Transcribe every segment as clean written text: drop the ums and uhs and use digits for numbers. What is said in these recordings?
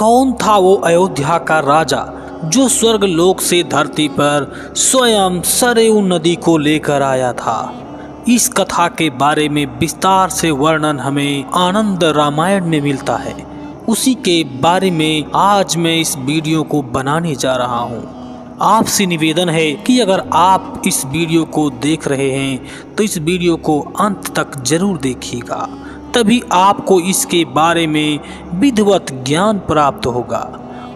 कौन था वो अयोध्या का राजा जो स्वर्ग लोक से धरती पर स्वयं सरयू नदी को लेकर आया था? इस कथा के बारे में विस्तार से वर्णन हमें आनंद रामायण में मिलता है। उसी के बारे में आज मैं इस वीडियो को बनाने जा रहा हूँ। आपसे निवेदन है कि अगर आप इस वीडियो को देख रहे हैं तो इस वीडियो को अंत तक जरूर देखिएगा, तभी आपको इसके बारे में विधिवत ज्ञान प्राप्त होगा।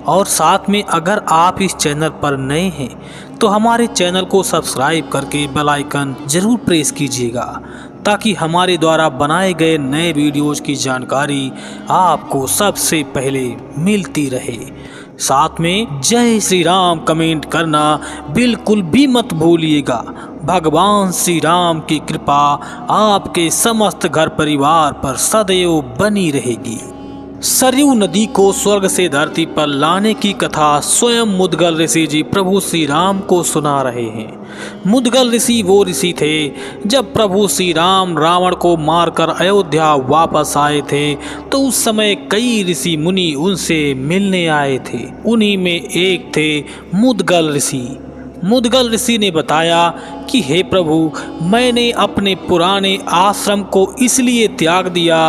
और साथ में अगर आप इस चैनल पर नए हैं तो हमारे चैनल को सब्सक्राइब करके बेल आइकन जरूर प्रेस कीजिएगा, ताकि हमारे द्वारा बनाए गए नए वीडियोज की जानकारी आपको सबसे पहले मिलती रहे। साथ में जय श्री राम कमेंट करना बिल्कुल भी मत भूलिएगा। भगवान श्री राम की कृपा आपके समस्त घर परिवार पर सदैव बनी रहेगी। सरयू नदी को स्वर्ग से धरती पर लाने की कथा स्वयं मुद्गल ऋषि जी प्रभु श्री राम को सुना रहे हैं। मुद्गल ऋषि वो ऋषि थे जब प्रभु श्री राम रावण को मारकर अयोध्या वापस आए थे तो उस समय कई ऋषि मुनि उनसे मिलने आए थे। उन्हीं में एक थे मुद्गल ऋषि। मुद्गल ऋषि ने बताया कि हे प्रभु, मैंने अपने पुराने आश्रम को इसलिए त्याग दिया,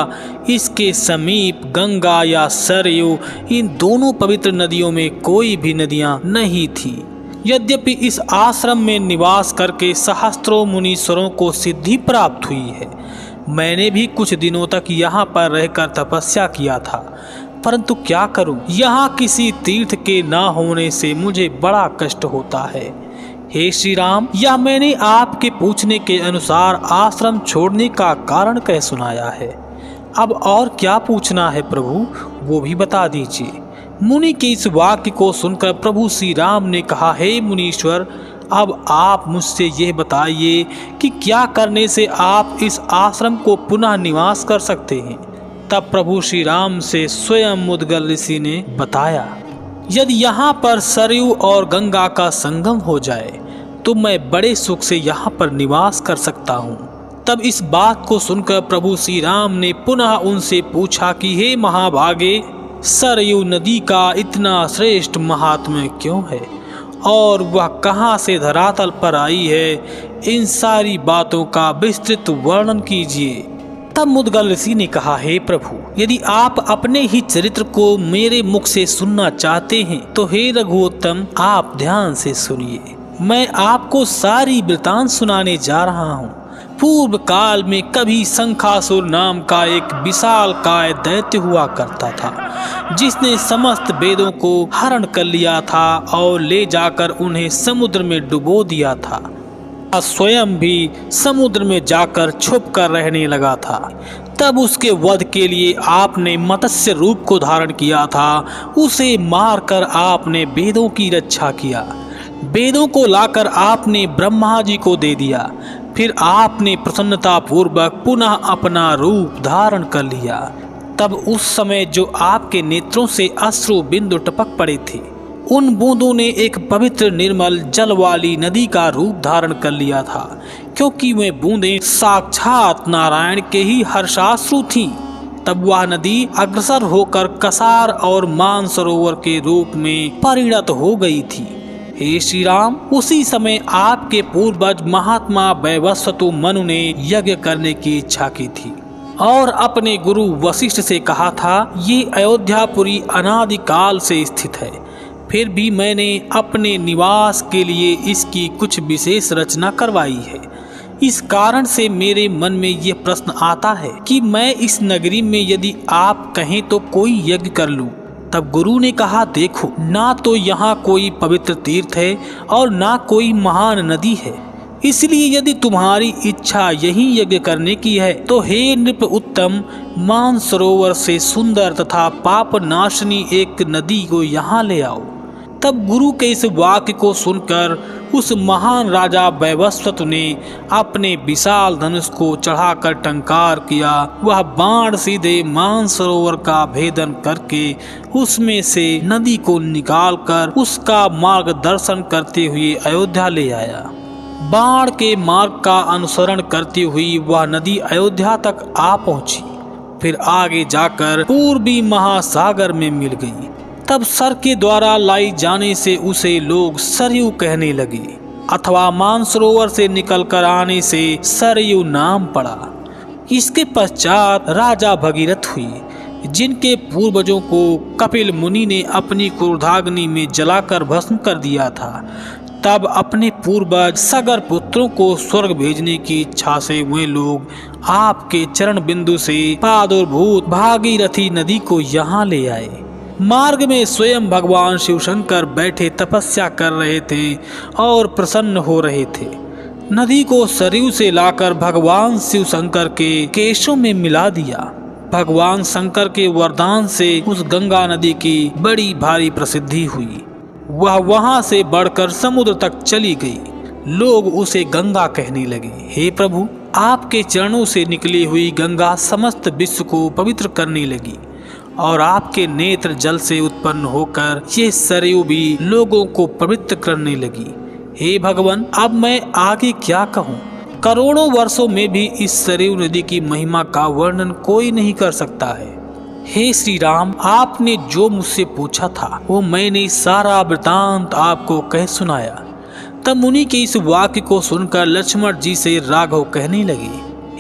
इसके समीप गंगा या सरयू इन दोनों पवित्र नदियों में कोई भी नदियां नहीं थी। यद्यपि इस आश्रम में निवास करके सहस्त्रों मुनीश्वरों को सिद्धि प्राप्त हुई है। मैंने भी कुछ दिनों तक यहाँ पर रहकर तपस्या किया था, परंतु क्या करूं, यहाँ किसी तीर्थ के ना होने से मुझे बड़ा कष्ट होता है। हे श्री राम, यह मैंने आपके पूछने के अनुसार आश्रम छोड़ने का कारण कह सुनाया है। अब और क्या पूछना है प्रभु, वो भी बता दीजिए। मुनि के इस वाक्य को सुनकर प्रभु श्री राम ने कहा, हे मुनीश्वर, अब आप मुझसे यह बताइए कि क्या करने से आप इस आश्रम को पुनः निवास कर सकते हैं। तब प्रभु श्री राम से स्वयं मुद्गल ऋषि ने बताया, यदि यहाँ पर सरयू और गंगा का संगम हो जाए तो मैं बड़े सुख से यहाँ पर निवास कर सकता हूँ। तब इस बात को सुनकर प्रभु श्री राम ने पुनः उनसे पूछा कि हे महाभागे, सरयू नदी का इतना श्रेष्ठ महात्म्य क्यों है और वह कहाँ से धरातल पर आई है, इन सारी बातों का विस्तृत वर्णन कीजिए। तब मुद्गल ऋषि ने कहा, हे प्रभु, यदि आप अपने ही चरित्र को मेरे मुख से सुनना चाहते हैं तो हे रघुत्तम, आप ध्यान से सुनिए। मैं आपको सारी वृतांत सुनाने जा रहा हूँ। पूर्व काल में कभी शंखासुर नाम का एक विशाल काय दैत्य हुआ करता था, जिसने समस्त वेदों को हरण कर लिया था और ले जाकर उन्हें समुद्र में डुबो दिया था। स्वयं भी समुद्र में जाकर छुप कर रहने लगा था। तब उसके वध के लिए आपने मत्स्य रूप को धारण किया था। उसे मारकर आपने वेदों की रक्षा किया। वेदों को लाकर आपने ब्रह्मा जी को दे दिया। फिर आपने प्रसन्नता पूर्वक पुनः अपना रूप धारण कर लिया। तब उस समय जो आपके नेत्रों से अश्रु बिंदु टपक पड़े थे, उन बूंदों ने एक पवित्र निर्मल जल वाली नदी का रूप धारण कर लिया था, क्योंकि वे बूंदें साक्षात नारायण के ही हर्षाश्रु थीं। तब वह नदी अग्रसर होकर कसार और मानसरोवर के रूप में परिणत हो गई थी। हे श्री राम, उसी समय आपके पूर्वज महात्मा वैवस्वत मनु ने यज्ञ करने की इच्छा की थी और अपने गुरु वशिष्ठ से कहा था, ये अयोध्यापुरी अनादिकाल से स्थित है, फिर भी मैंने अपने निवास के लिए इसकी कुछ विशेष रचना करवाई है। इस कारण से मेरे मन में ये प्रश्न आता है कि मैं इस नगरी में यदि आप कहें तो कोई यज्ञ कर लूं। तब गुरु ने कहा, देखो, ना तो यहाँ कोई पवित्र तीर्थ है और ना कोई महान नदी है, इसलिए यदि तुम्हारी इच्छा यही यज्ञ करने की है तो हे नृप उत्तम, मानसरोवर से सुंदर तथा पाप नाशनी एक नदी को यहाँ ले आओ। तब गुरु के इस वाक्य को सुनकर उस महान राजा वैवस्वत ने अपने विशाल धनुष को चढ़ाकर टंकार किया। वह बाण सीधे मानसरोवर का भेदन करके उसमें से नदी को निकालकर उसका मार्गदर्शन करते हुए अयोध्या ले आया। बाण के मार्ग का अनुसरण करती हुई वह नदी अयोध्या तक आ पहुंची, फिर आगे जाकर पूर्वी महासागर में मिल गई। तब सर के द्वारा लाई जाने से उसे लोग सरयू कहने लगे अथवा मानसरोवर से निकलकर आने से सरयू नाम पड़ा। इसके पश्चात राजा भगीरथ हुई, जिनके पूर्वजों को कपिल मुनि ने अपनी क्रोधाग्नि में जलाकर भस्म कर दिया था। तब अपने पूर्वज सगर पुत्रों को स्वर्ग भेजने की इच्छा से वे लोग आपके चरण बिंदु से प्रादुर्भूत भागीरथी नदी को यहाँ ले आए। मार्ग में स्वयं भगवान शिव शंकर बैठे तपस्या कर रहे थे और प्रसन्न हो रहे थे। नदी को सरयू से लाकर भगवान शिव शंकर के केशों में मिला दिया। भगवान शंकर के वरदान से उस गंगा नदी की बड़ी भारी प्रसिद्धि हुई। वह वहां से बढ़कर समुद्र तक चली गई। लोग उसे गंगा कहने लगे। हे प्रभु, आपके चरणों से निकली हुई गंगा समस्त विश्व को पवित्र करने लगी और आपके नेत्र जल से उत्पन्न होकर ये सरयू भी लोगों को पवित्र करने लगी। हे भगवान, अब मैं आगे क्या कहूँ? करोड़ों वर्षों में भी इस सरयू नदी की महिमा का वर्णन कोई नहीं कर सकता है। हे श्री राम, आपने जो मुझसे पूछा था वो मैंने सारा वृतांत आपको कह सुनाया। तब मुनि के इस वाक्य को सुनकर लक्ष्मण जी से राघव कहने लगे,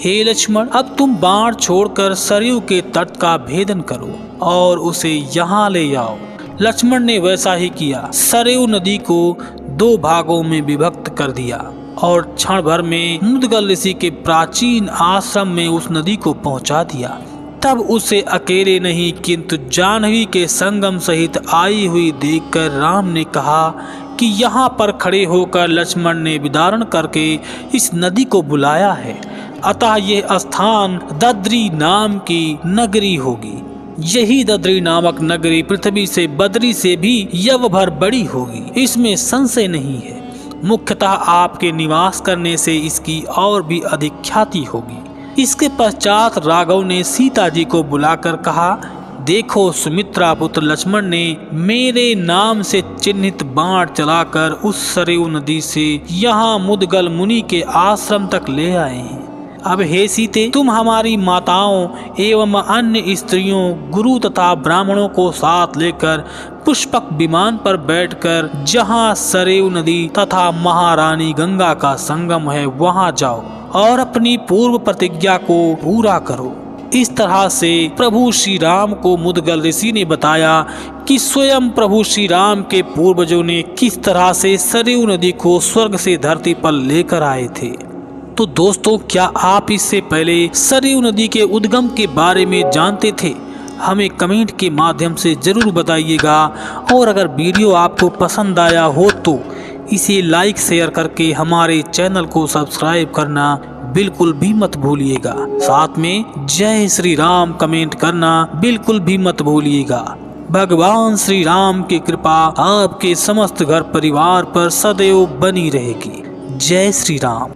हे लक्ष्मण, अब तुम बाण छोड़कर सरयू के तट का भेदन करो और उसे यहाँ ले आओ। लक्ष्मण ने वैसा ही किया। सरयू नदी को 2 भागों में विभक्त कर दिया और क्षण भर में मुद्गल ऋषि के प्राचीन आश्रम में उस नदी को पहुंचा दिया। तब उसे अकेले नहीं किंतु जाह्नवी के संगम सहित आई हुई देखकर राम ने कहा कि यहाँ पर खड़े होकर लक्ष्मण ने विदारण करके इस नदी को बुलाया है, अतः यह स्थान दद्री नाम की नगरी होगी। यही दद्री नामक नगरी पृथ्वी से बद्री से भी यव भर बड़ी होगी, इसमें संशय नहीं है। मुख्यतः आपके निवास करने से इसकी और भी अधिक ख्याति होगी। इसके पश्चात राघव ने सीता जी को बुलाकर कहा, देखो, सुमित्रा पुत्र लक्ष्मण ने मेरे नाम से चिन्हित बाण चलाकर उस सरयू नदी से यहाँ मुद्गल मुनि के आश्रम तक ले आए हैं। अब हे सीते, तुम हमारी माताओं एवं अन्य स्त्रियों, गुरु तथा ब्राह्मणों को साथ लेकर पुष्पक विमान पर बैठकर जहाँ सरयू नदी तथा महारानी गंगा का संगम है वहाँ जाओ और अपनी पूर्व प्रतिज्ञा को पूरा करो। इस तरह से प्रभु श्री राम को मुद्गल ऋषि ने बताया कि स्वयं प्रभु श्री राम के पूर्वजों ने किस तरह से सरयू नदी को स्वर्ग से धरती पर लेकर आए थे। तो दोस्तों, क्या आप इससे पहले सरयू नदी के उद्गम के बारे में जानते थे? हमें कमेंट के माध्यम से जरूर बताइएगा। और अगर वीडियो आपको पसंद आया हो तो इसे लाइक शेयर करके हमारे चैनल को सब्सक्राइब करना बिल्कुल भी मत भूलिएगा। साथ में जय श्री राम कमेंट करना बिल्कुल भी मत भूलिएगा। भगवान श्री राम की कृपा आपके समस्त घर परिवार पर सदैव बनी रहेगी। जय श्री राम।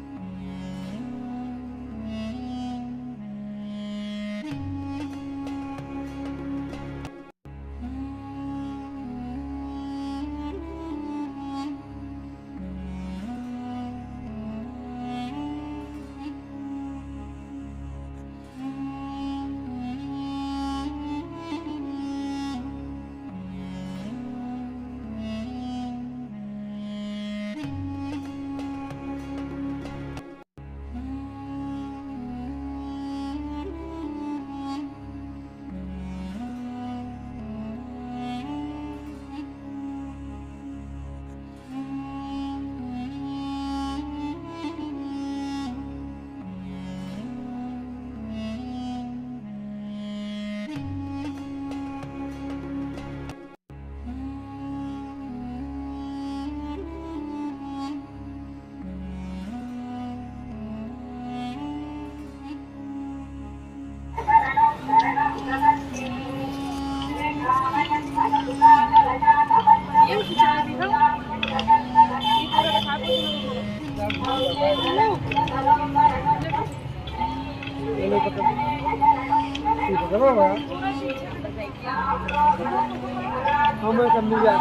हमें कर लिया